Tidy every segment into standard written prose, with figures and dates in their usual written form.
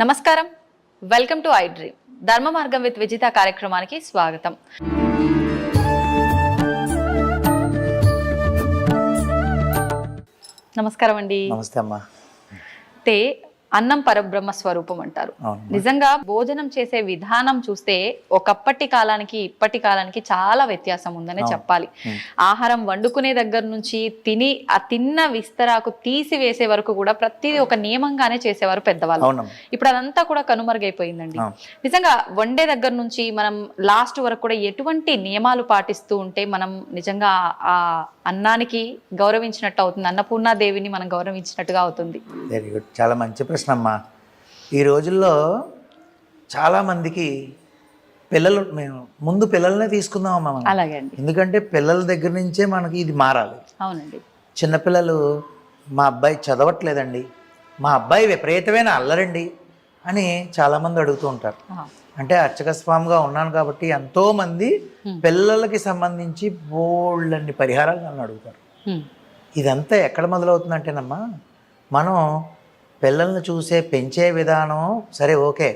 నమస్కారం, welcome to I dream. ధర్మ మార్గం విత్ విజిత కార్యక్రమానికి స్వాగతం. నమస్కారం అండి. నమస్తే అమ్మా. అన్నం పరబ్రహ్మ స్వరూపం అంటారు. నిజంగా భోజనం చేసే విధానం చూస్తే ఒకప్పటి కాలానికి ఇప్పటి కాలానికి చాలా వ్యత్యాసం ఉందనే చెప్పాలి. ఆహారం వండుకునే దగ్గర నుంచి ఆ తిన్న విస్తరాకు తీసి వేసే వరకు కూడా ప్రతిదీ ఒక నియమంగానే చేసేవారు పెద్దవాళ్ళు. ఇప్పుడు అదంతా కూడా కనుమరుగైపోయిందండి. నిజంగా వండే దగ్గర నుంచి మనం లాస్ట్ వరకు కూడా ఎటువంటి నియమాలు పాటిస్తూ ఉంటే మనం నిజంగా ఆ అన్నానికి గౌరవించినట్టు అవుతుంది, అన్నపూర్ణాదేవిని మనం గౌరవించినట్టుగా అవుతుంది. వెరీ గుడ్, చాలా మంచి ప్రశ్న అమ్మా. ఈ రోజుల్లో చాలామందికి మేము ముందు పిల్లల్నే తీసుకుందామమ్మా మనం. అలాగే అండి, ఎందుకంటే పిల్లల దగ్గర నుంచే మనకి ఇది మారాలి. అవునండి. చిన్నపిల్లలు మా అబ్బాయి చదవట్లేదండి, మా అబ్బాయి విపరీతమైన అల్లరండి అని చాలామంది అడుగుతూ ఉంటారు. అంటే అర్చకస్వామిగా ఉన్నాను కాబట్టి ఎంతోమంది పిల్లలకి సంబంధించి బోల్డన్ని పరిహారాలు నన్ను అడుగుతారు. ఇదంతా ఎక్కడ మొదలవుతుందంటేనమ్మా, మనం పిల్లల్ని చూసే పెంచే విధానం సరే ఓకే,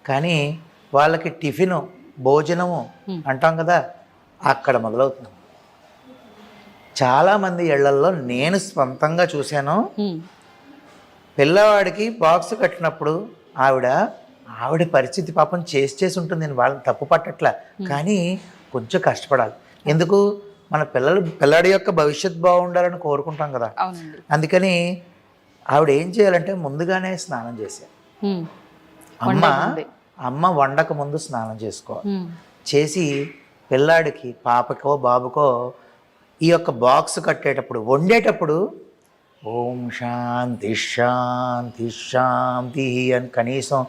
కానీ వాళ్ళకి టిఫిను భోజనము అంటాం కదా, అక్కడ మొదలవుతుంది. చాలామంది ఇళ్లల్లో నేను స్వంతంగా చూశాను, పిల్లవాడికి బాక్స్ కట్టినప్పుడు ఆవిడ పరిస్థితి పాపం చేసి ఉంటుంది, నేను వాళ్ళని తప్పు పట్టట్లా, కానీ కొంచెం కష్టపడాలి. ఎందుకు, మన పిల్లాడి యొక్క భవిష్యత్తు బాగుండాలని కోరుకుంటాం కదా. అందుకని ఆవిడ ఏం చేయాలంటే ముందుగానే స్నానం చేశారు. అమ్మ వండక ముందు స్నానం చేసుకోవాలి. చేసి పిల్లాడికి పాపకో బాబుకో ఈ యొక్క బాక్స్ కట్టేటప్పుడు వండేటప్పుడు ఓం శాంతి శాంతి శాంతి అని కనీసం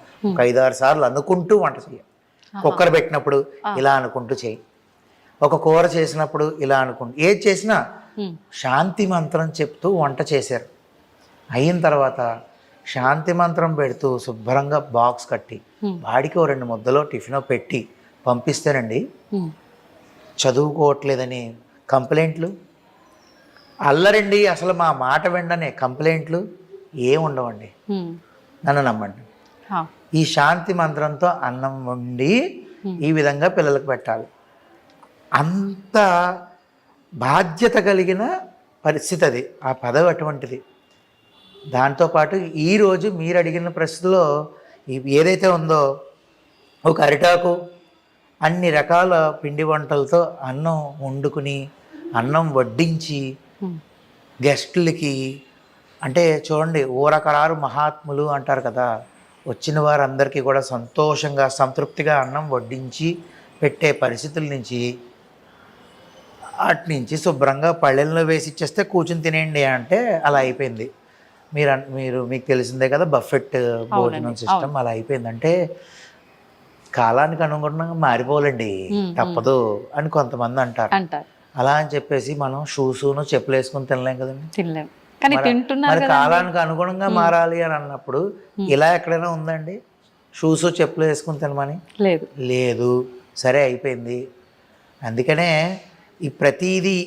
5-6 సార్లు అనుకుంటూ వంట చేయాలి. కుక్కర్ పెట్టినప్పుడు ఇలా అనుకుంటూ చేయి, ఒక కూర చేసినప్పుడు ఇలా అనుకుంటూ, ఏది చేసినా శాంతి మంత్రం చెప్తూ వంట చేశారు. అయిన తర్వాత శాంతి మంత్రం పెడుతూ శుభ్రంగా బాక్స్ కట్టి వాడికి 2 ముద్దలో టిఫిన్ పెట్టి పంపిస్తేనండి, చదువుకోవట్లేదని కంప్లైంట్లు, అల్లరండి అసలు మా మాట వెంటనే కంప్లైంట్లు ఏం ఉండవండి. నన్ను నమ్మండి, ఈ శాంతి మంత్రంతో అన్నం వండి ఈ విధంగా పిల్లలకు పెట్టాలి. అంత బాధ్యత కలిగిన పరిస్థితి అది, ఆ పదవి అటువంటిది. దాంతోపాటు ఈరోజు మీరు అడిగిన ప్రశ్నలో ఏదైతే ఉందో, ఒక అరిటాకు అన్ని రకాల పిండి వంటలతో అన్నం వండుకుని అన్నం వడ్డించి గెస్టులకి, అంటే చూడండి ఊరకరారు మహాత్ములు అంటారు కదా, వచ్చిన వారందరికీ కూడా సంతోషంగా సంతృప్తిగా అన్నం వడ్డించి పెట్టే పరిస్థితుల నుంచి, అటు నుంచి శుభ్రంగా పళ్ళెల్లో వేసి ఇచ్చేస్తే కూర్చుని తినేయండి అంటే అలా అయిపోయింది. మీకు తెలిసిందే కదా, బఫెట్ భోజనం సిస్టమ్ అలా అయిపోయింది. అంటే కాలానికి అనుగుణంగా మారిపోవాలండి, తప్పదు అని కొంతమంది అంటారు. అలా అని చెప్పేసి మనం షూసును చెప్పులు వేసుకుని తినలేం కదండి, మరి కాలానికి అనుగుణంగా మారాలి అని అన్నప్పుడు ఇలా ఎక్కడైనా ఉందండి షూసు చెప్పులు వేసుకుని తినమని? లేదు. సరే అయిపోయింది. అందుకనే ఈ ప్రతిదీ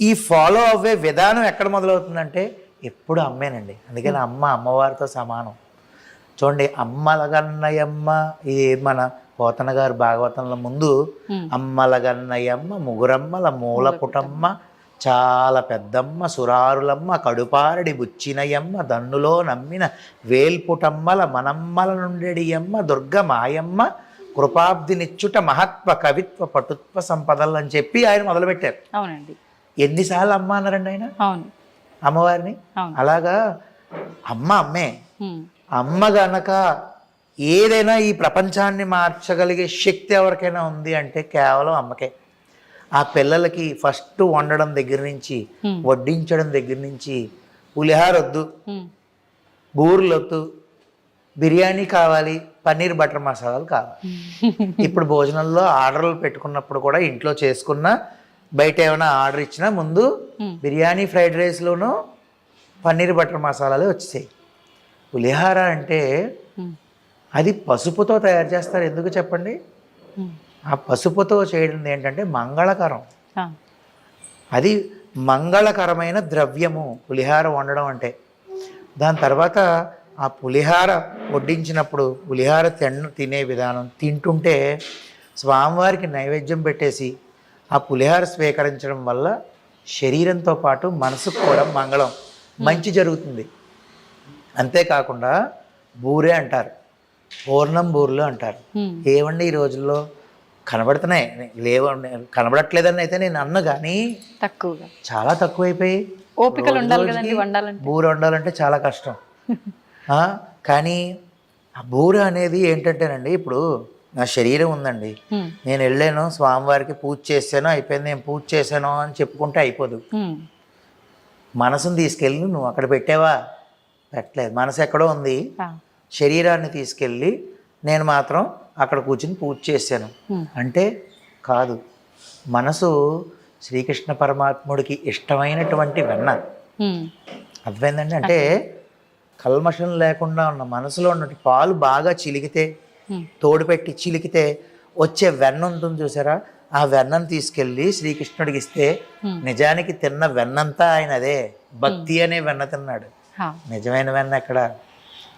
ఈ ఫాలో అవ్వే విధానం ఎక్కడ మొదలవుతుందంటే ఎప్పుడు అమ్మేనండి. అందుకని అమ్మవారితో సమానం. చూడండి, అమ్మలగన్నయమ్మ, ఇది మన పోతన గారు భాగవతంలో ముందు అమ్మలగన్నయమ్మ ముగురమ్మల మూల పుటమ్మ చాలా పెద్దమ్మ సురారులమ్మ కడుపారడి బుచ్చినయమ్మ దన్నులో నమ్మిన వేల్పుటమ్మల మనమ్మల నుండెడియమ్మ దుర్గ మాయమ్మ కృపాబ్దినిచ్చుట మహత్వ కవిత్వ పటుత్వ సంపదలు అని చెప్పి ఆయన మొదలుపెట్టారు. అవునండి. ఎన్నిసార్లు అమ్మ అన్నారండి ఆయన అమ్మవారిని? అలాగా అమ్మే. అమ్మ గనక ఏదైనా ఈ ప్రపంచాన్ని మార్చగలిగే శక్తి ఎవరికైనా ఉంది అంటే కేవలం అమ్మకే. ఆ పిల్లలకి ఫస్ట్ వండడం దగ్గర నుంచి, వడ్డించడం దగ్గర నుంచి, పులిహార వద్దు, బూరెలు వద్దు, బిర్యానీ కావాలి, పన్నీర్ బటర్ మసాలాలు కావాలి. ఇప్పుడు భోజనంలో ఆర్డర్లు పెట్టుకున్నప్పుడు కూడా ఇంట్లో చేసుకున్న బయట ఏమైనా ఆర్డర్ ఇచ్చినా ముందు బిర్యానీ ఫ్రైడ్ రైస్లోనూ పన్నీర్ బటర్ మసాలాలు వచ్చేసాయి. పులిహార అంటే అది పసుపుతో తయారు చేస్తారు. ఎందుకు చెప్పండి? ఆ పసుపుతో చేయడం ఏంటంటే మంగళకరం. అది మంగళకరమైన ద్రవ్యము పులిహార వండడం అంటే. దాని తర్వాత ఆ పులిహార వడ్డించినప్పుడు పులిహార తినే విధానం, తింటుంటే స్వామివారికి నైవేద్యం పెట్టేసి ఆ పులిహార స్వీకరించడం వల్ల శరీరంతో పాటు మనసుకు కూడా మంగళం, మంచి జరుగుతుంది. అంతేకాకుండా బూరే అంటారు, పూర్ణం బూరెలు అంటారు. ఏవండి ఈ రోజుల్లో కనబడుతున్నాయి, కనబడట్లేదని అయితే నేను అన్న, కానీ తక్కువగా, చాలా తక్కువైపోయి. ఓపికలు ఉండాలి కదండి వండాలంటే. బూర వండాలంటే చాలా కష్టం. కానీ ఆ బూర అనేది ఏంటంటేనండి, ఇప్పుడు నా శరీరం ఉందండి, నేను వెళ్ళాను స్వామివారికి పూజ చేశాను అయిపోయింది, నేను పూజ చేశాను అని చెప్పుకుంటే అయిపోదు. మనసుని తీసుకెళ్ళి నువ్వు అక్కడ పెట్టావా? పెట్టలేదు. మనసు ఎక్కడో ఉంది, శరీరాన్ని తీసుకెళ్ళి నేను మాత్రం అక్కడ కూర్చుని పూజ చేశాను అంటే కాదు. మనసు శ్రీకృష్ణ పరమాత్ముడికి ఇష్టమైనటువంటి వెన్న. అర్థమైందండి? అంటే కల్మషం లేకుండా ఉన్న మనసులో ఉన్నటువంటి పాలు బాగా చిలికితే, తోడు పెట్టి చిలికితే వచ్చే వెన్న ఉంటుంది చూసారా, ఆ వెన్నను తీసుకెళ్ళి శ్రీకృష్ణుడికి ఇస్తే నిజానికి తిన్న వెన్నంతా ఆయన అదే. భక్తి అనే వెన్న తిన్నాడు, నిజమైన వెన్న ఎక్కడ?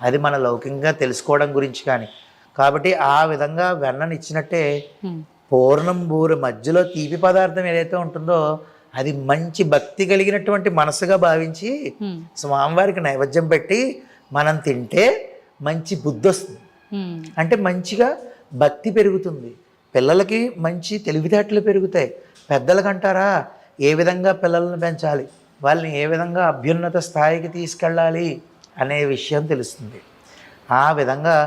అది మన లౌకికంగా తెలుసుకోవడం గురించి. కానీ కాబట్టి ఆ విధంగా వెన్నను ఇచ్చినట్టే పూర్ణం బూరె మధ్యలో తీపి పదార్థం ఏదైతే ఉంటుందో అది మంచి భక్తి కలిగినటువంటి మనసుగా భావించి స్వామివారికి నైవేద్యం పెట్టి మనం తింటే మంచి బుద్ధి వస్తుంది. అంటే మంచిగా భక్తి పెరుగుతుంది, పిల్లలకి మంచి తెలివితేటలు పెరుగుతాయి. పెద్దలకంటారా ఏ విధంగా పిల్లలను పెంచాలి, వాళ్ళని ఏ విధంగా అభ్యున్నత స్థాయికి తీసుకెళ్ళాలి అనే విషయం తెలుస్తుంది. ఆ విధంగా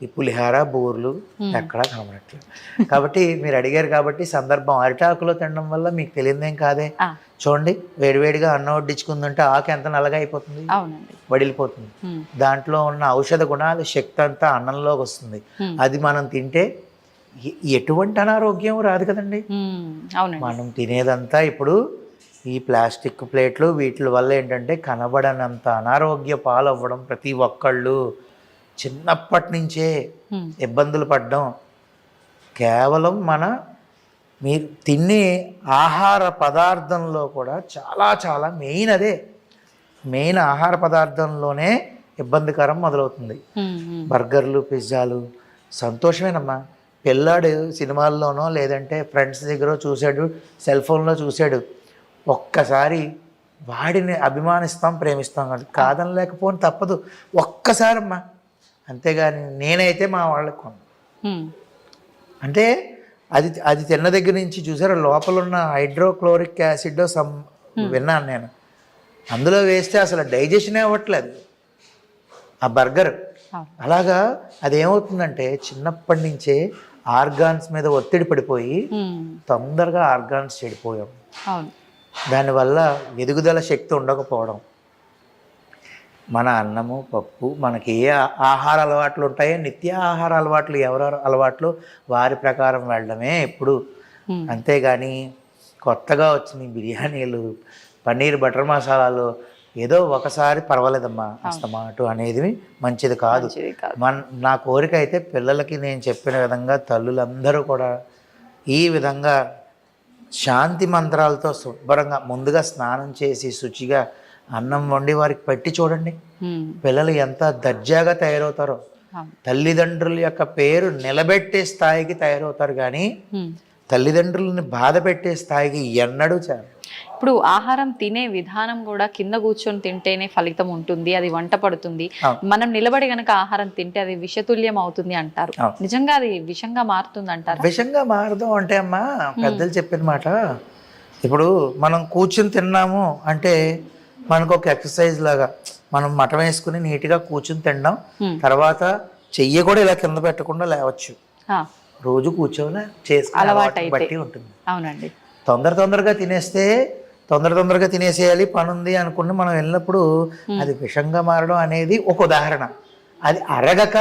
ఈ పులిహార బూర్లు ఎక్కడా కనబడట్లేదు. కాబట్టి మీరు అడిగారు కాబట్టి సందర్భం, అరిటాకులో తినడం వల్ల మీకు తెలియదేం కాదే. చూడండి, వేడివేడిగా అన్నం వడ్డించుకుందంటే ఆకు ఎంత నల్లగా అయిపోతుంది, వడిలిపోతుంది. దాంట్లో ఉన్న ఔషధ గుణాలు, శక్తి అంతా అన్నంలోకి వస్తుంది. అది మనం తింటే ఎటువంటి అనారోగ్యం రాదు కదండి. మనం తినేదంతా ఇప్పుడు ఈ ప్లాస్టిక్ ప్లేట్లు వీటి వల్ల ఏంటంటే కనబడనంత అనారోగ్య పాలవ్వడం, ప్రతి ఒక్కళ్ళు చిన్నప్పటి నుంచే ఇబ్బందులు పడ్డం. కేవలం మీరు తినే ఆహార పదార్థంలో కూడా చాలా చాలా మెయిన్ అదే. మెయిన్ ఆహార పదార్థంలోనే ఇబ్బందికరం మొదలవుతుంది. బర్గర్లు, పిజ్జాలు సంతోషమేనమ్మా. పిల్లాడు సినిమాల్లోనో లేదంటే ఫ్రెండ్స్ దగ్గర చూశాడు, సెల్ ఫోన్లో చూశాడు, ఒక్కసారి వాడిని అభిమానిస్తాం, ప్రేమిస్తాం కాదు, కాదనలేకపోని తప్పదు ఒక్కసారమ్మా. అంతేగాని నేనైతే మా వాళ్ళకి కొన్నాను అంటే అది తిన్న దగ్గర నుంచి చూసారా, లోపల ఉన్న హైడ్రోక్లోరిక్ యాసిడ్ విన్నాను నేను, అందులో వేస్తే అసలు డైజెషనే అవ్వట్లేదు ఆ బర్గర్. అలాగా అదేమవుతుందంటే చిన్నప్పటి నుంచే ఆర్గాన్స్ మీద ఒత్తిడి పడిపోయి తొందరగా ఆర్గాన్స్ చెడిపోయాం. దానివల్ల ఎదుగుదల శక్తి ఉండకపోవడం. మన అన్నము పప్పు, మనకి ఏ ఆహార అలవాట్లు ఉంటాయో నిత్య ఆహార అలవాట్లు, ఎవరెవరు అలవాట్లు వారి ప్రకారం వెళ్ళడమే ఎప్పుడు. అంతేగాని కొత్తగా వచ్చిన బిర్యానీలు, పన్నీర్ బటర్ మసాలాలు ఏదో ఒకసారి పర్వాలేదమ్మా అస్తమాటు అనేది మంచిది కాదు. నా కోరిక అయితే పిల్లలకి నేను చెప్పిన విధంగా తల్లులందరూ కూడా ఈ విధంగా శాంతి మంత్రాలతో శుభ్రంగా ముందుగా స్నానం చేసి శుచిగా అన్నం వండి వారికి పెట్టి చూడండి, పిల్లలు ఎంత దర్జాగా తయారవుతారో. తల్లిదండ్రుల యొక్క పేరు నిలబెట్టే స్థాయికి తయారవుతారు, కానీ తల్లిదండ్రులని బాధ పెట్టే స్థాయికి ఎన్నడూ చేరు. ఇప్పుడు ఆహారం తినే విధానం కూడా కింద కూర్చొని తింటేనే ఫలితం ఉంటుంది, అది వంట పడుతుంది. మనం నిలబడి గనక ఆహారం తింటే అది విషతుల్యం అవుతుంది అంటారు. నిజంగా అది విషంగా మారుతుంది అంటారు? విషంగా మారదు అంటే అమ్మా, పెద్దలు చెప్పిన మాట. ఇప్పుడు మనం కూర్చొని తిన్నాము అంటే మనకు ఒక ఎక్సర్సైజ్ లాగా మనం మటం వేసుకుని నీట్గా కూర్చుని తినడం, తర్వాత చెయ్యి కూడా ఇలా కింద పెట్టకుండా లేవచ్చు. రోజు కూర్చొని చేసుకుని బట్టి ఉంటుంది. అవునండి. తొందరగా తినేస్తే తొందరగా తినేసేయాలి, పని ఉంది అనుకుని మనం వెళ్ళినప్పుడు అది విషంగా మారడం అనేది ఒక ఉదాహరణ. అది అరగక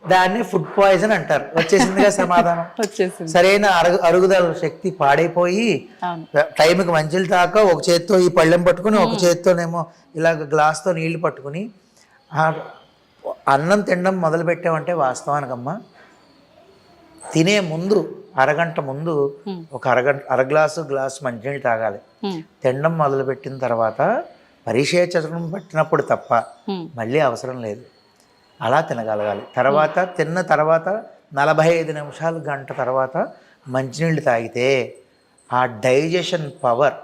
దాన్ని ఫుడ్ పాయిజన్ అంటారు. వచ్చేసిందిగా సమాధానం. సరైన అరుగుదల శక్తి పాడైపోయి టైంకి మంచిలు తాక ఒక చేత్తో ఈ పళ్ళెం పట్టుకుని ఒక చేత్తోనేమో ఇలాగ గ్లాస్తో నీళ్లు పట్టుకుని అన్నం తినడం మొదలు పెట్టామంటే వాస్తవానికమ్మా తినే ముందు అరగంట ముందు ఒక అర గ్లాసు మంచినీళ్ళు తాగాలి. తినడం మొదలుపెట్టిన తర్వాత పరిశేచనం పట్టినప్పుడు తప్ప మళ్ళీ అవసరం లేదు. అలా తినగలగాలి. తర్వాత తిన్న తర్వాత 45 నిమిషాలు గంట తర్వాత మంచినీళ్ళు తాగితే ఆ డైజెషన్ పవర్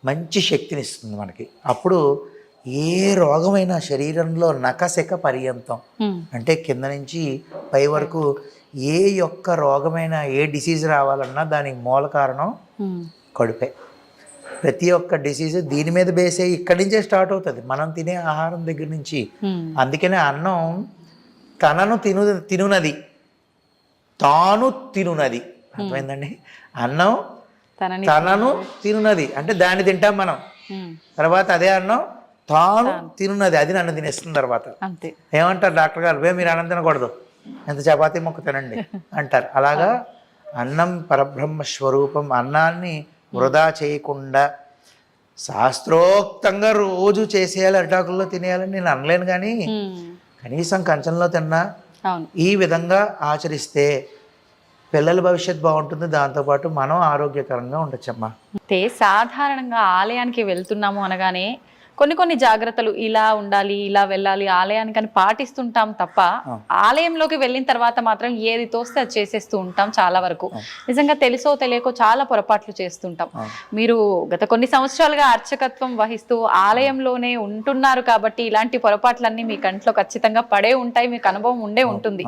మంచి శక్తిని ఇస్తుంది మనకి. అప్పుడు ఏ రోగమైనా శరీరంలో నకశిక పర్యంతం అంటే కింద నుంచి పై వరకు ఏ యొక్క రోగమైనా ఏ డిసీజ్ రావాలన్నా దానికి మూల కారణం కడుపే. ప్రతి ఒక్క డిసీజ్ దీని మీద బేసే ఇక్కడి నుంచే స్టార్ట్ అవుతుంది, మనం తినే ఆహారం దగ్గర నుంచి. అందుకనే అన్నం తనను తినునది తాను తినునది. అర్థమైందండి? అన్నం తనను తినునది అంటే దాన్ని తింటాం మనం, తర్వాత అదే అన్నం తాను తినున్నది, అది నన్ను తినేస్తుంది తర్వాత. ఏమంటారు డాక్టర్ గారు, మీరు అన్నం తినకూడదు, ఎంత చపాతీ మొక్క తినండి అంటారు. అలాగా అన్నం పరబ్రహ్మ స్వరూపం. అన్నాన్ని వృధా చేయకుండా శాస్త్రోక్తంగా రోజు చేసేయాలి, అరిటాకుల్లో తినేయాలని నేను అనలేను, కానీ కనీసం కంచంలో తిన్నా ఈ విధంగా ఆచరిస్తే పిల్లల భవిష్యత్తు బాగుంటుంది, దాంతోపాటు మనం ఆరోగ్యకరంగా ఉండొచ్చమ్మా. అంటే సాధారణంగా ఆలయానికి వెళ్తున్నాము అనగానే కొన్ని జాగ్రత్తలు ఇలా ఉండాలి, ఇలా వెళ్ళాలి ఆలయానికి అని పాటిస్తుంటాం తప్ప ఆలయంలోకి వెళ్ళిన తర్వాత మాత్రం ఏది తోస్తే అది చేసేస్తూ ఉంటాం చాలా వరకు. నిజంగా తెలుసో తెలియకో చాలా పొరపాట్లు చేస్తుంటాం. మీరు గత కొన్ని సంవత్సరాలుగా అర్చకత్వం వహిస్తూ ఆలయంలోనే ఉంటున్నారు కాబట్టి ఇలాంటి పొరపాట్లన్నీ మీ కంట్లో ఖచ్చితంగా పడే ఉంటాయి, మీకు అనుభవం ఉండే ఉంటుంది.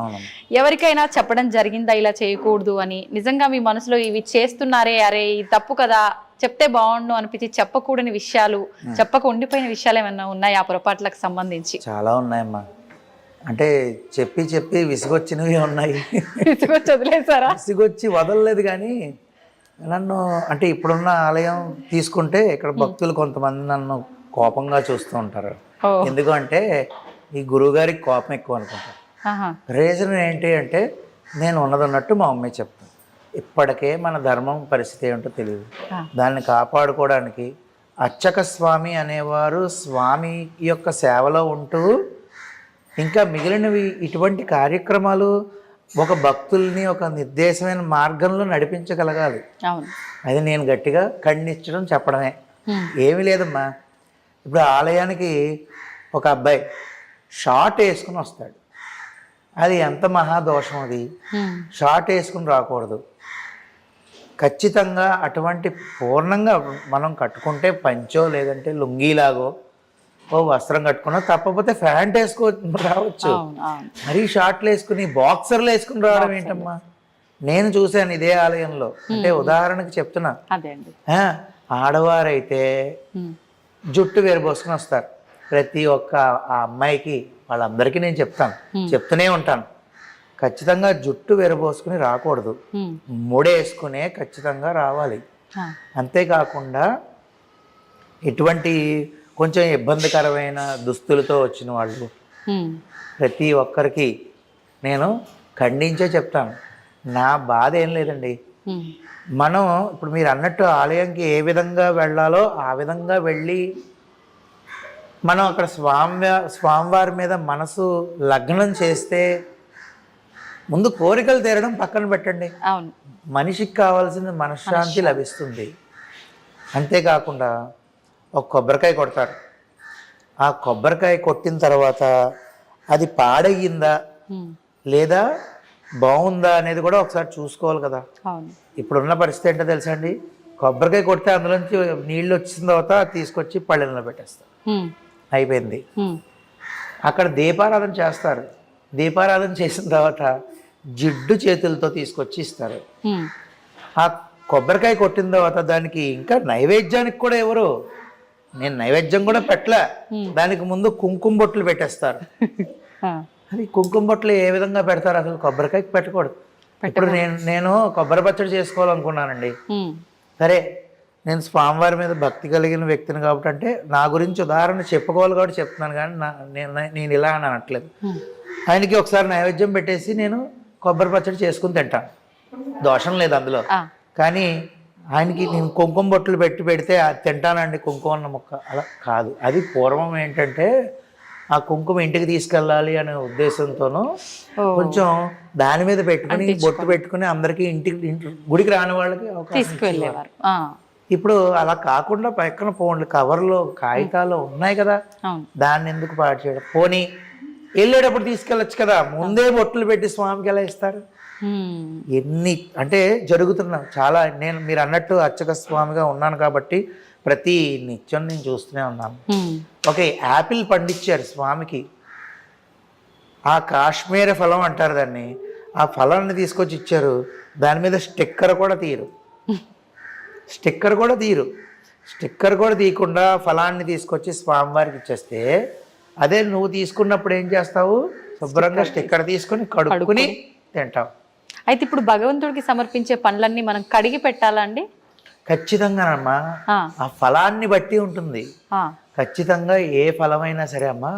ఎవరికైనా చెప్పడం జరిగిందా ఇలా చేయకూడదు అని? నిజంగా మీ మనసులో ఇవి చేస్తున్నారే, అరే ఇది తప్పు కదా, చెప్తే బాగుండు అనిపించి చెప్పకూడని విషయాలు, చెప్పక ఉండిపోయిన విషయాలు ఏమన్నా ఉన్నాయి ఆ పొరపాట్లకు సంబంధించి? చాలా ఉన్నాయమ్మా. అంటే చెప్పి విసుగొచ్చినవి ఉన్నాయి. విసుగొచ్చి వదిలేసారా? విసుగొచ్చి వదలలేదు, కానీ నన్ను అంటే ఇప్పుడున్న ఆలయం తీసుకుంటే ఇక్కడ భక్తులు కొంతమంది నన్ను కోపంగా చూస్తూ ఉంటారు. ఎందుకంటే ఈ గురువుగారికి కోపం ఎక్కువ అనుకుంటారు. రీజన్ ఏంటి అంటే నేను ఉన్నదన్నట్టు మా అమ్మాయి చెప్తాను. ఇప్పటికే మన ధర్మం పరిస్థితి ఏంటో తెలియదు, దాన్ని కాపాడుకోవడానికి అర్చక స్వామి అనేవారు స్వామి యొక్క సేవలో ఉంటూ ఇంకా మిగిలినవి ఇటువంటి కార్యక్రమాలు ఒక భక్తుల్ని ఒక నిర్దేశమైన మార్గంలో నడిపించగలగాలి. అది నేను గట్టిగా ఖండించడం చెప్పడమే, ఏమీ లేదమ్మా. ఇప్పుడు ఆలయానికి ఒక అబ్బాయి షార్ట్ వేసుకుని వస్తాడు, అది ఎంత మహాదోషం. అది షార్ట్ వేసుకుని రాకూడదు. ఖచ్చితంగా అటువంటి పూర్ణంగా మనం కట్టుకుంటే పంచో లేదంటే లుంగీలాగో ఓ వస్త్రం కట్టుకున్నా, తప్పకపోతే ప్యాంట్ రావచ్చు. మరీ షార్ట్లు వేసుకుని బాక్సర్లు వేసుకుని రావడం ఏంటమ్మా? నేను చూశాను ఇదే ఆలయంలో. అంటే ఉదాహరణకి చెప్తున్నా, ఆడవారైతే జుట్టు వేరుబోసుకుని వస్తారు. ప్రతి ఒక్క ఆ అమ్మాయికి వాళ్ళందరికీ నేను చెప్తూనే ఉంటాను, ఖచ్చితంగా జుట్టు వెరబోసుకుని రాకూడదు, ముడేసుకునే ఖచ్చితంగా రావాలి. అంతేకాకుండా ఇటువంటి కొంచెం ఇబ్బందికరమైన దుస్తులతో వచ్చిన వాళ్ళు ప్రతి ఒక్కరికి నేను ఖండించే చెప్తాను. నా బాధ ఏం లేదండి. మనం ఇప్పుడు మీరు అన్నట్టు ఆలయంకి ఏ విధంగా వెళ్ళాలో ఆ విధంగా వెళ్ళి మనం అక్కడ స్వామివారి మీద మనసు లగ్నం చేస్తే ముందు కోరికలు తీరడం పక్కన పెట్టండి, మనిషికి కావాల్సిన మనశ్శాంతి లభిస్తుంది. అంతేకాకుండా ఒక కొబ్బరికాయ కొడతారు, ఆ కొబ్బరికాయ కొట్టిన తర్వాత అది పాడయ్యిందా లేదా బాగుందా అనేది కూడా ఒకసారి చూసుకోవాలి కదా. ఇప్పుడున్న పరిస్థితి ఏంటో తెలుసా అండి, కొబ్బరికాయ కొడితే అందులోంచి నీళ్ళు వచ్చిన తర్వాత తీసుకొచ్చి పళ్ళెంలో పెట్టేస్తారు, అయిపోయింది. అక్కడ దీపారాధన చేస్తారు, దీపారాధన చేసిన తర్వాత జిడ్డు చేతులతో తీసుకొచ్చి ఇస్తారు. ఆ కొబ్బరికాయ కొట్టిన తర్వాత దానికి ఇంకా నైవేద్యానికి కూడా ఎవరు, నేను నైవేద్యం కూడా పెట్టలే, దానికి ముందు కుంకుమ బొట్లు పెట్టేస్తారు. అది కుంకుమ బొట్లు ఏ విధంగా పెడతారు? అసలు కొబ్బరికాయకి పెట్టకూడదు. ఇప్పుడు నేను కొబ్బరి పచ్చడి చేసుకోవాలనుకున్నానండి. సరే, నేను స్వామివారి మీద భక్తి కలిగిన వ్యక్తిని కాబట్టి అంటే నా గురించి ఉదాహరణ చెప్పుకోవాలి కాబట్టి చెప్తున్నాను, కానీ నేను ఇలా అని అనట్లేదు. ఆయనకి ఒకసారి నైవేద్యం పెట్టేసి నేను కొబ్బరి పచ్చడి చేసుకుని తింటాను, దోషం లేదు అందులో. కానీ ఆయనకి నేను కుంకుమ బొట్లు పెడితే అది తింటానండి కుంకుమ అన్న ముక్క, అలా కాదు. అది పూర్వం ఏంటంటే ఆ కుంకుమ ఇంటికి తీసుకెళ్ళాలి అనే ఉద్దేశంతోనూ కొంచెం దాని మీద పెట్టుకుని బొట్టు పెట్టుకుని అందరికీ గుడికి రాని వాళ్ళకి అవకాశం తీసుకువెళ్ళేవారు. ఇప్పుడు అలా కాకుండా పక్కన ఫోన్లు కవర్లు కాగితాలు ఉన్నాయి కదా, అవును. దాన్ని ఎందుకు పాడు చేయడం? పోనీ వెళ్ళేటప్పుడు తీసుకెళ్ళచ్చు కదా, ముందే బొట్టులు పెట్టి స్వామికి ఎలా ఇస్తారు? ఎన్ని అంటే జరుగుతున్నాం చాలా. మీరు అన్నట్టు అర్చక స్వామిగా ఉన్నాను కాబట్టి ప్రతి నిత్యం నేను చూస్తూనే ఉన్నాను. ఒక యాపిల్ పండించారు స్వామికి, ఆ కాశ్మీర ఫలం అంటారు దాన్ని, ఆ ఫలాన్ని తీసుకొచ్చి ఇచ్చారు. దాని మీద స్టిక్కర్ కూడా తీయరు, స్టిక్కర్ కూడా తీయకుండా ఫలాన్ని తీసుకొచ్చి స్వామివారికి ఇచ్చేస్తే, అదే నువ్వు తీసుకున్నప్పుడు ఏం చేస్తావు? శుభ్రంగా స్టిక్కర్ తీసుకొని కడుక్కుని తింటావు. అయితే ఇప్పుడు భగవంతుడికి సమర్పించే పండ్లన్నీ మనం కడిగి పెట్టాలా అండి? ఖచ్చితంగానమ్మా, ఆ ఫలాన్ని బట్టి ఉంటుంది. ఖచ్చితంగా ఏ ఫలమైనా సరే అమ్మా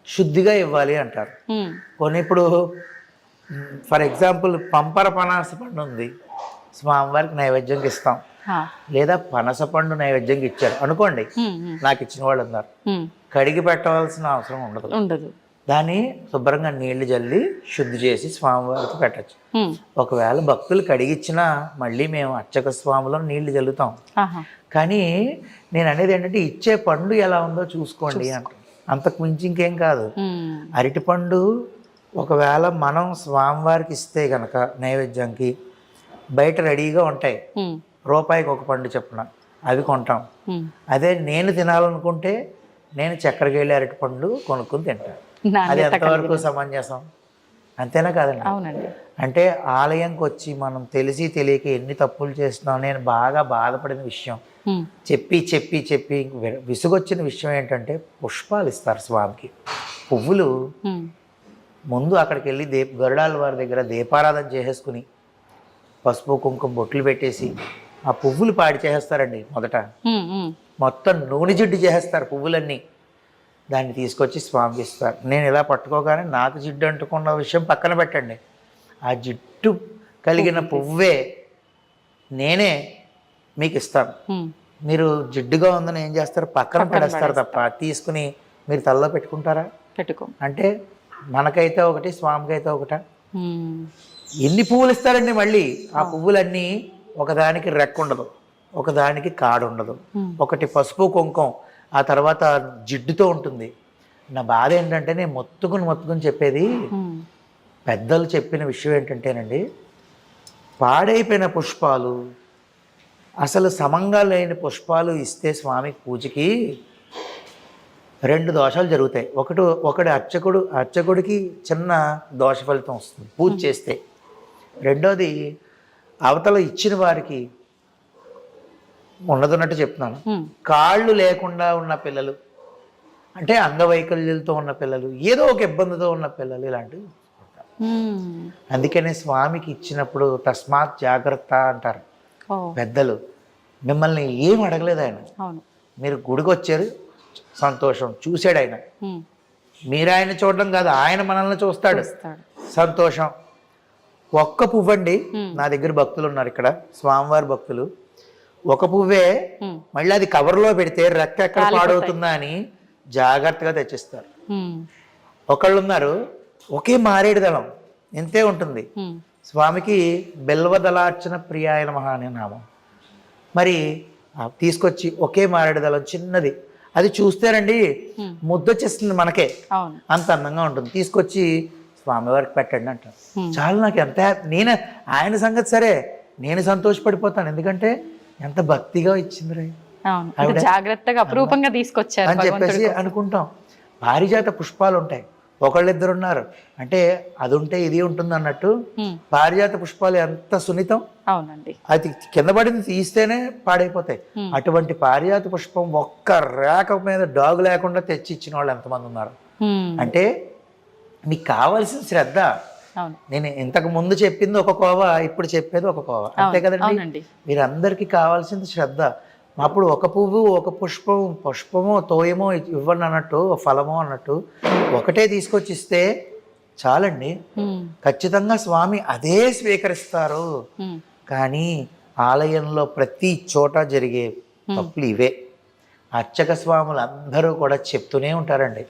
శుద్ధిగా ఇవ్వాలి అంటారు. కొన్ని ఇప్పుడు ఫర్ ఎగ్జాంపుల్ పంపర పనస పండు ఉంది, స్వామివారికి నైవేద్యంకి ఇస్తాం. లేదా పనస పండు నైవేద్యంకి ఇచ్చారు అనుకోండి, నాకు ఇచ్చిన వాళ్ళు ఉన్నారు, కడిగి పెట్టవలసిన అవసరం ఉండదు. దాన్ని శుభ్రంగా నీళ్లు జల్లి శుద్ధి చేసి స్వామివారికి పెట్టచ్చు. ఒకవేళ భక్తులు కడిగిచ్చినా మళ్ళీ మేము అర్చక స్వామిలో నీళ్లు జల్లుతాం. కానీ నేను అనేది ఏంటంటే ఇచ్చే పండు ఎలా ఉందో చూసుకోండి అంట, అంతకు మించి ఇంకేం కాదు. అరటిపండు ఒకవేళ మనం స్వామివారికి ఇస్తే గనక నైవేద్యంకి బయట రెడీగా ఉంటాయి, రూపాయికి ఒక పండు చెప్పున అవి కొంటాం. అదే నేను తినాలనుకుంటే నేను చక్కెరకేళి అరటిపండు కొనుక్కుని తింటాను. అది ఎంతవరకు సమంజసం? అంతేనా కాదండి? అంటే ఆలయంకి వచ్చి మనం తెలిసి తెలియక ఎన్ని తప్పులు చేస్తున్నాం. నేను బాగా బాధపడిన విషయం, చెప్పి చెప్పి చెప్పి విసుగొచ్చిన విషయం ఏంటంటే, పుష్పాలు ఇస్తారు స్వామికి, పువ్వులు. ముందు అక్కడికి వెళ్ళి గరుడాల వారి దగ్గర దీపారాధన చేసేసుకుని పసుపు కుంకుమ బొట్లు పెట్టేసి ఆ పువ్వులు పాడి చేసేస్తారండి. మొదట మొత్తం నూనె జిడ్డు చేసేస్తారు పువ్వులన్నీ, దాన్ని తీసుకొచ్చి స్వామికి ఇస్తారు. నేను ఇలా పట్టుకోగానే నాకు జిడ్డు అంటుకున్న విషయం పక్కన పెట్టండి, ఆ జిడ్డు కలిగిన పువ్వే నేనే మీకు ఇస్తాను. మీరు జిడ్డుగా ఉందని ఏం చేస్తారు? పక్కన పడేస్తారు తప్ప తీసుకుని మీరు తలలో పెట్టుకుంటారా? అంటే మనకైతే ఒకటి, స్వామికైతే ఒకట. ఎన్ని పువ్వులు ఇస్తారండి మళ్ళీ? ఆ పువ్వులన్నీ ఒకదానికి రెక్క ఉండదు, ఒకదానికి కాడు ఉండదు, ఒకటి పసుపు కుంకుమ, ఆ తర్వాత జిడ్డుతో ఉంటుంది. నా బాధ ఏంటంటే నేను మొత్తుకుని చెప్పేది, పెద్దలు చెప్పిన విషయం ఏంటంటేనండి, పాడైపోయిన పుష్పాలు, అసలు సమంగా లేని పుష్పాలు ఇస్తే స్వామి పూజకి 2 దోషాలు జరుగుతాయి. ఒకటి అర్చకుడికి చిన్న దోష ఫలితం వస్తుంది పూజ చేస్తే. రెండోది అవతల ఇచ్చిన వారికి ఉన్నదన్నట్టు చెప్తున్నాను, కాళ్ళు లేకుండా ఉన్న పిల్లలు, అంటే అంగవైకల్యాలతో ఉన్న పిల్లలు, ఏదో ఒక ఇబ్బందితో ఉన్న పిల్లలు, ఇలాంటివి. అందుకనే స్వామికి ఇచ్చినప్పుడు తస్మాత్ జాగ్రత్త అంటారు పెద్దలు. మిమ్మల్ని ఏం అడగలేదు ఆయన, మీరు గుడికి వచ్చారు, సంతోషం, చూశాడు ఆయన. మీరు ఆయన చూడడం కాదు, ఆయన మనల్ని చూస్తాడు, సంతోషం. ఒక్క పువ్వండి, నా దగ్గర భక్తులు ఉన్నారు ఇక్కడ, స్వామివారి భక్తులు, ఒక పువ్వే మళ్ళీ అది కవర్లో పెడితే రెక్క ఎక్కడ పాడవుతుందా అని జాగ్రత్తగా తెచ్చిస్తారు. ఒకళ్ళు ఉన్నారు, ఒకే మారేడు దళం ఎంతే ఉంటుంది, స్వామికి బెల్వదళార్చన ప్రియాయ నమః అనే నామం. మరి తీసుకొచ్చి ఒకే మారేడు దళం చిన్నది, అది చూస్తేనండి ముద్దొచ్చేస్తుంది మనకే, అంత అందంగా ఉంటుంది, తీసుకొచ్చి స్వామివారికి పెట్టండి అంటారు. చాలా నాకు ఎంత నేను ఆయన సంగతి సరే, నేను సంతోషపడిపోతాను. ఎందుకంటే ఎంత భక్తిగా ఇచ్చింది జాగ్రత్తగా అపురూపంగా తీసుకొచ్చారు అని చెప్పేసి అనుకుంటాం. పారిజాత పుష్పాలు ఉంటాయి, ఒకళ్ళిద్దరు ఉన్నారు అంటే అది ఉంటే ఇది ఉంటుంది అన్నట్టు. పారిజాత పుష్పాలు ఎంత సున్నితం, అది కింద పడింది తీస్తేనే పాడైపోతాయి. అటువంటి పారిజాత పుష్పం ఒక్క రేఖ మీద డాగు లేకుండా తెచ్చి ఇచ్చిన వాళ్ళు ఎంతమంది ఉన్నారు. అంటే మీకు కావాల్సిన శ్రద్ధ. నేను ఇంతకు ముందు చెప్పింది ఒక కోవ, ఇప్పుడు చెప్పేది ఒక కోవ, అంతే కదండి. మీరందరికీ కావాల్సింది శ్రద్ధ. అప్పుడు ఒక పువ్వు, ఒక పుష్పమో తోయమో ఇవ్వండి అన్నట్టు, ఫలమో అన్నట్టు ఒకటే తీసుకొచ్చి ఇస్తే చాలండి. ఖచ్చితంగా స్వామి అదే స్వీకరిస్తారు. కానీ ఆలయంలో ప్రతి చోట జరిగే తప్పులు ఇవే. అర్చక స్వాములు అందరూ కూడా చెప్తూనే ఉంటారండి,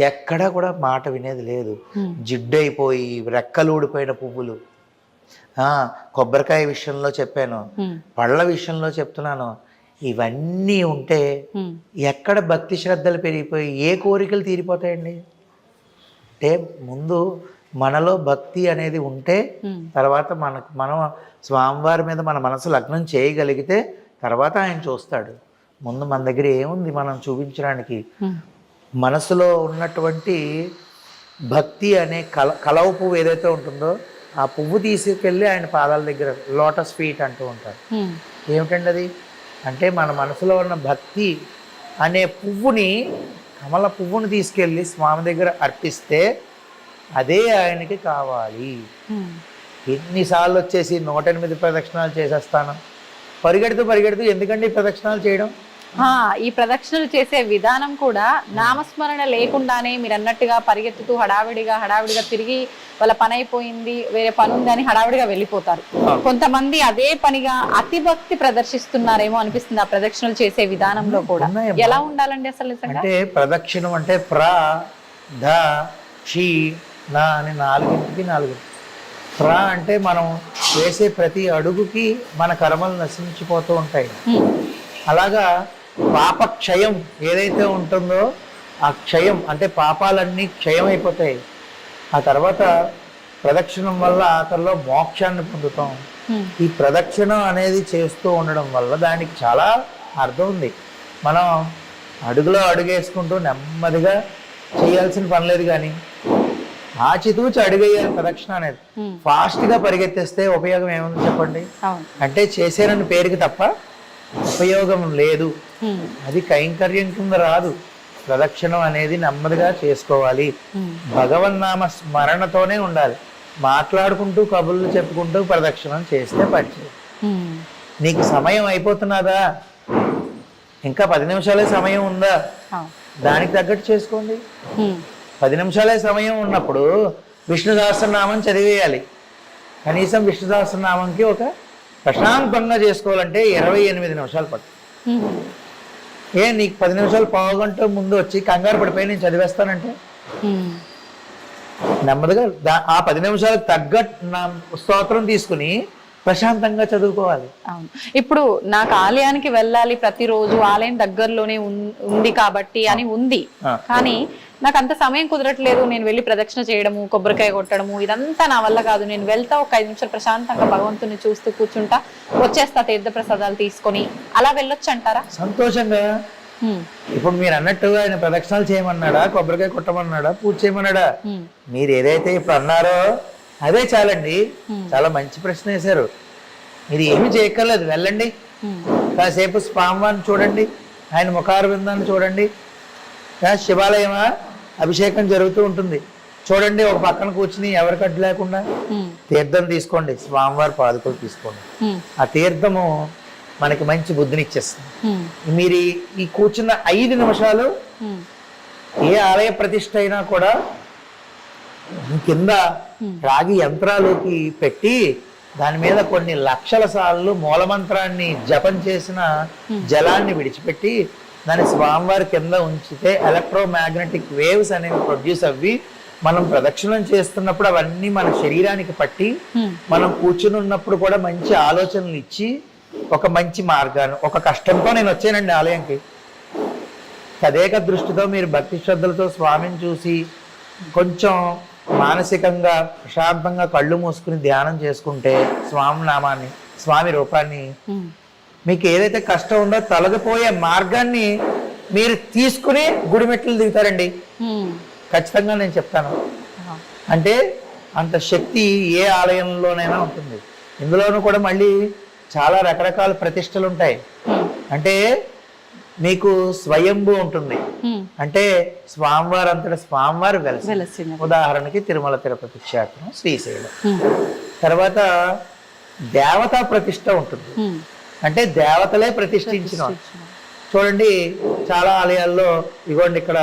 ఎక్కడా కూడా మాట వినేది లేదు. జిడ్డైపోయి రెక్కలు ఊడిపోయిన పువ్వులు. కొబ్బరికాయ విషయంలో చెప్పాను, పళ్ళ విషయంలో చెప్తున్నాను. ఇవన్నీ ఉంటే ఎక్కడ భక్తి శ్రద్ధలు పెరిగిపోయి ఏ కోరికలు తీరిపోతాయండి? అంటే ముందు మనలో భక్తి అనేది ఉంటే తర్వాత మనం స్వామివారి మీద మన మనసు లగ్నం చేయగలిగితే తర్వాత ఆయన చూస్తాడు. ముందు మన దగ్గర ఏముంది మనం చూపించడానికి? మనసులో ఉన్నటువంటి భక్తి అనే కలవ పువ్వు ఏదైతే ఉంటుందో ఆ పువ్వు తీసుకెళ్ళి ఆయన పాదాల దగ్గర లోటస్ ఫీట్ అంటూ ఉంటారు. ఏమిటండి అది? అంటే మన మనసులో ఉన్న భక్తి అనే పువ్వుని, కమల పువ్వుని తీసుకెళ్ళి స్వామి దగ్గర అర్పిస్తే అదే ఆయనకి కావాలి. ఎన్నిసార్లు వచ్చేసి 108 ప్రదక్షిణాలు చేసేస్తాను, పరిగెడుతూ ఎందుకండి ప్రదక్షిణాలు చేయడం? ఈ ప్రదక్షిణలు చేసే విధానం కూడా నామస్మరణ లేకుండానే మీరు అన్నట్టుగా పరిగెత్తుతూ హడావిడిగా తిరిగి వాళ్ళ పని అయిపోయింది, వేరే పని ఉందని హడావిడిగా వెళ్ళిపోతారు. కొంతమంది అదే పనిగా అతి భక్తి ప్రదర్శిస్తున్నారేమో అనిపిస్తుంది ఆ ప్రదక్షిణలు చేసే విధానంలో కూడా. ఎలా ఉండాలండి అసలు నిజంగా? అంటే ప్రదక్షిణం అంటే ప్ర ధ క్షి నా అని 4 ప్ర అంటే మనం వేసే ప్రతి అడుగుకి మన కర్మలు నశించిపోతూ ఉంటాయి. అలాగా పాపక్షయం ఏదైతే ఉంటుందో ఆ క్షయం అంటే పాపాలన్నీ క్షయం అయిపోతాయి. ఆ తర్వాత ప్రదక్షిణం వల్ల ఆఖరిలో మోక్షాన్ని పొందుతాం. ఈ ప్రదక్షిణం అనేది చేస్తూ ఉండడం వల్ల దానికి చాలా అర్థం ఉంది. మనం అడుగులో అడుగేసుకుంటూ నెమ్మదిగా చేయాల్సిన పని లేదు, కానీ ఆచితూచి అడుగేయాలి ప్రదక్షిణ అనేది. ఫాస్ట్గా పరిగెత్తేస్తే ఉపయోగం ఏముంది చెప్పండి? అంటే చేసేనని పేరుకి తప్ప ఉపయోగం లేదు. అది కైంకర్యం కింద రాదు. ప్రదక్షిణం అనేది నెమ్మదిగా చేసుకోవాలి. భగవన్నామ స్మరణతోనే ఉండాలి. మాట్లాడుకుంటూ కబుర్లు చెప్పుకుంటూ ప్రదక్షిణం చేస్తే పచ్చేది. నీకు సమయం అయిపోతున్నదా? ఇంకా 10 నిమిషాలే సమయం ఉందా? దానికి తగ్గట్టు చేసుకోండి. 10 నిమిషాలే సమయం ఉన్నప్పుడు విష్ణు సహస్రనామం చదివేయాలి. కనీసం విష్ణు సహస్రనామంకి ఒక ప్రశాంతంగా చేసుకోవాలంటే 28 నిమిషాలు పడుతుంది. నీకు 10 నిమిషాలు పావుగంట ముందు వచ్చి కంగారు పడిపోయి నేను చదివేస్తానంటే నెమ్మదిగా ఆ 10 నిమిషాలకు తగ్గట్టు నా స్తోత్రం తీసుకుని ప్రశాంతంగా చదువుకోవాలి. అవును. ఇప్పుడు నాకు ఆలయానికి వెళ్ళాలి, ప్రతిరోజు ఆలయం దగ్గరలోనే ఉంది కాబట్టి అని ఉంది, కానీ నాకు అంత సమయం కుదరట్లేదు. నేను వెళ్ళి ప్రదక్షిణ చేయడము, కొబ్బరికాయ కొట్టడము ఇదంతా నా వల్ల కాదు. నేను వెళ్తా, ఒక 5 నిమిషాలు ప్రశాంతంగా భగవంతుని చూస్తూ కూర్చుంటా, వచ్చేస్తా తీర్థ ప్రసాదాలు తీసుకొని, అలా వెళ్ళొచ్చు అంటారా? సంతోషంగా. ఇప్పుడు మీరు అన్నట్టు ఆయన ప్రదక్షిణాలు చేయమన్నాడా, కొబ్బరికాయ కొట్టమన్నాడా, పూజ చేయమన్నాడా? మీరు ఏదైతే ఇప్పుడు అన్నారో అదే చాలండి. చాలా మంచి ప్రశ్న వేశారు. మీరు ఏమి చేయక్కర్లేదు, వెళ్ళండి. కాసేపు స్వామివారిని చూడండి, ఆయన ముఖారవిందాన్ని చూడండి. శివాలయమా అభిషేకం జరుగుతూ ఉంటుంది, చూడండి. ఒక పక్కన కూర్చుని ఎవరికి అడ్డు లేకుండా తీర్థం తీసుకోండి, స్వామివారి పాదుకలు తీసుకోండి. ఆ తీర్థము మనకి మంచి బుద్ధిని ఇచ్చేస్తుంది. మీరు ఈ కూర్చున్న 5 నిమిషాలు ఏ ఆలయ ప్రతిష్ఠ అయినా కూడా కింద రాగి యంత్రాలకి పెట్టి దాని మీద కొన్ని లక్షల సార్లు మూలమంత్రాన్ని జపం చేసిన జలాన్ని విడిచిపెట్టి దాన్ని స్వామివారి కింద ఉంచితే ఎలక్ట్రోమాగ్నెటిక్ వేవ్స్ అనేవి ప్రొడ్యూస్ అవ్వి మనం ప్రదక్షిణం చేస్తున్నప్పుడు అవన్నీ మన శరీరానికి పట్టి మనం కూర్చుని ఉన్నప్పుడు కూడా మంచి ఆలోచనలు ఇచ్చి ఒక మంచి మార్గాన్ని, ఒక కష్టంతో నేను వచ్చానండి ఆలయంకి, తదేక దృష్టితో మీరు భక్తి శ్రద్ధలతో స్వామిని చూసి కొంచెం మానసికంగా ప్రశాంతంగా కళ్ళు మూసుకుని ధ్యానం చేసుకుంటే స్వామి నామాన్ని, స్వామి రూపాన్ని, మీకు ఏదైతే కష్టం ఉందో తొలగిపోయే మార్గాన్ని మీరు తీసుకుని గుడిమెట్లు దిగుతారండి. ఖచ్చితంగా నేను చెప్తాను. అంటే అంత శక్తి ఏ ఆలయంలోనైనా ఉంటుంది. ఇందులోనూ కూడా మళ్ళీ చాలా రకరకాల ప్రతిష్టలు ఉంటాయి. అంటే మీకు స్వయంభూ ఉంటుంది, అంటే స్వామివారు అంతటా స్వామివారు వెలసి. ఉదాహరణకి తిరుమల తిరుపతి క్షేత్రం, శ్రీశైలం. తర్వాత దేవతా ప్రతిష్ట ఉంటుంది, అంటే దేవతలే ప్రతిష్ఠించిన. చూడండి చాలా ఆలయాల్లో ఇగోండి, ఇక్కడ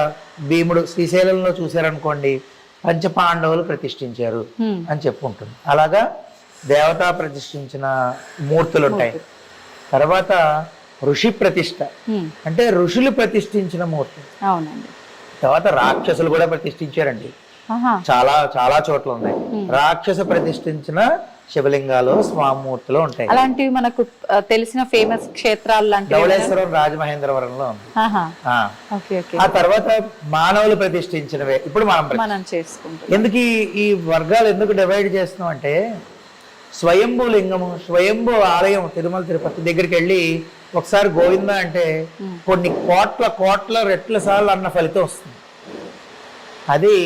భీముడు శ్రీశైలంలో చూశారనుకోండి, పంచపాండవులు ప్రతిష్ఠించారు అని చెప్పుకుంటుంది. అలాగా దేవతా ప్రతిష్ఠించిన మూర్తులు ఉంటాయి. తర్వాత ఋషి ప్రతిష్ట, అంటే ఋషులు ప్రతిష్ఠించిన మూర్తి. అవునండి. తర్వాత రాక్షసులు కూడా ప్రతిష్ఠించారండి. ఆహా. చాలా చాలా చోట్ల ఉన్నాయి. రాక్షస ప్రతిష్ఠించిన శివలింగాలు స్వామూర్తులు ఉంటాయి. అలాంటివి మనకు తెలిసిన ఫేమస్ క్షేత్రాలు లాంటివి ధవళేశ్వరం రాజమహేంద్రవరంలో ఉంది. ఆహా. ఆ. Okay okay. ఆ తర్వాత మానవులు ప్రతిష్ఠించినవే ఇప్పుడు మనం చేసుకుంటాం. ఎందుకు ఈ వర్గాలు ఎందుకు డివైడ్ చేస్తున్నాం అంటే, స్వయంభూ లింగము, స్వయంభూ ఆలయం తిరుమల తిరుపతి దగ్గరికి వెళ్ళి ఒకసారి గోవింద అంటే కొన్ని కోట్ల రెట్ల సార్లు అన్న ఫలితం వస్తుంది. అది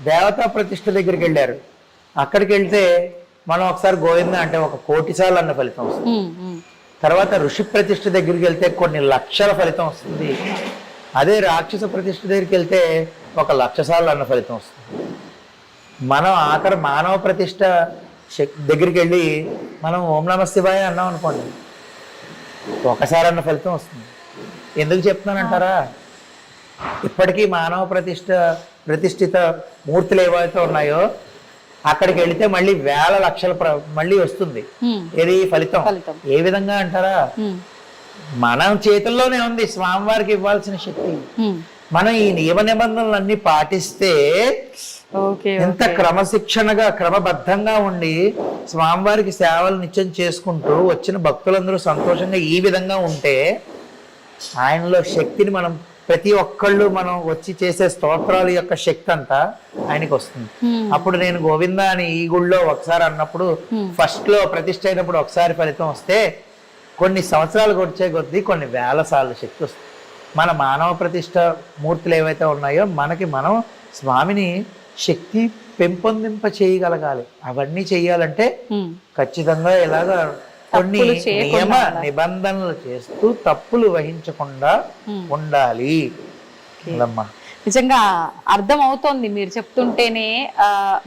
దేవతా ప్రతిష్ఠ దగ్గరికి వెళ్ళారు, అక్కడికి వెళ్తే మనం ఒకసారి గోవింద అంటే 1 కోటి సార్లు అన్న ఫలితం వస్తుంది. తర్వాత ఋషి ప్రతిష్ఠ దగ్గరికి వెళ్తే కొన్ని లక్షల ఫలితం వస్తుంది. అదే రాక్షస ప్రతిష్ఠ దగ్గరికి వెళ్తే 1,00,000 సార్లు అన్న ఫలితం వస్తుంది. మనం ఆఖరి మానవ ప్రతిష్ఠ దగ్గరికి వెళ్ళి మనం ఓం నమ శివాయ అన్నాం అనుకోండి, ఒకసారి అన్న ఫలితం వస్తుంది. ఎందుకు చెప్తున్నానంటారా, ఇప్పటికీ మానవ ప్రతిష్ఠిత మూర్తులు ఏవైతే ఉన్నాయో అక్కడికి వెళితే మళ్ళీ వేల లక్షల మళ్ళీ వస్తుంది. ఏది ఫలితం? ఏ విధంగా అంటారా, మనం చేతుల్లోనే ఉంది స్వామివారికి ఇవ్వాల్సిన శక్తి. మనం ఈ నియమ నిబంధనలన్నీ పాటిస్తే, ఎంత క్రమశిక్షణగా క్రమబద్ధంగా ఉండి స్వామివారికి సేవలు నిత్యం చేసుకుంటూ వచ్చిన భక్తులందరూ సంతోషంగా ఈ విధంగా ఉంటే, ఆయనలో శక్తిని మనం ప్రతి ఒక్కళ్ళు మనం వచ్చి చేసే స్తోత్రాల యొక్క శక్తి అంతా ఆయనకి వస్తుంది. అప్పుడు నేను గోవింద అని ఈ గుళ్ళో ఒకసారి అన్నప్పుడు, ఫస్ట్ లో ప్రతిష్ఠ అయినప్పుడు ఒకసారి ఫలితం వస్తే కొన్ని సంవత్సరాలకు వచ్చే కొద్దీ కొన్ని వేల సార్లు శక్తి వస్తుంది. మన మానవ ప్రతిష్ఠ మూర్తులు ఏవైతే ఉన్నాయో మనకి మనం స్వామిని శక్తి పెంపొందింప చేయగలగాలి. అవన్నీ చెయ్యాలంటే ఖచ్చితంగా ఇలాగా కొన్ని నియమ నిబంధనలు చేస్తూ తప్పులు వహించకుండా ఉండాలి. నిజంగా అర్థం అవుతోంది మీరు చెప్తుంటేనే.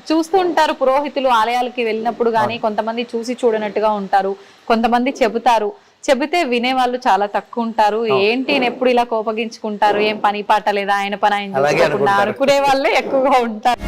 చూస్తుంటారు పురోహితులు ఆలయాలకి వెళ్ళినప్పుడు గానీ, కొంతమంది చూసి చూడనట్టుగా ఉంటారు, కొంతమంది చెబితే వినేవాళ్ళు చాలా తక్కువ ఉంటారు. ఏంటి ఎప్పుడు ఇలా కోపగించుకుంటారు, ఏం పని పాట లేదా, ఆయన పని ఆయన చూసుకోకుండా అనుకునే వాళ్ళే ఎక్కువగా ఉంటారు.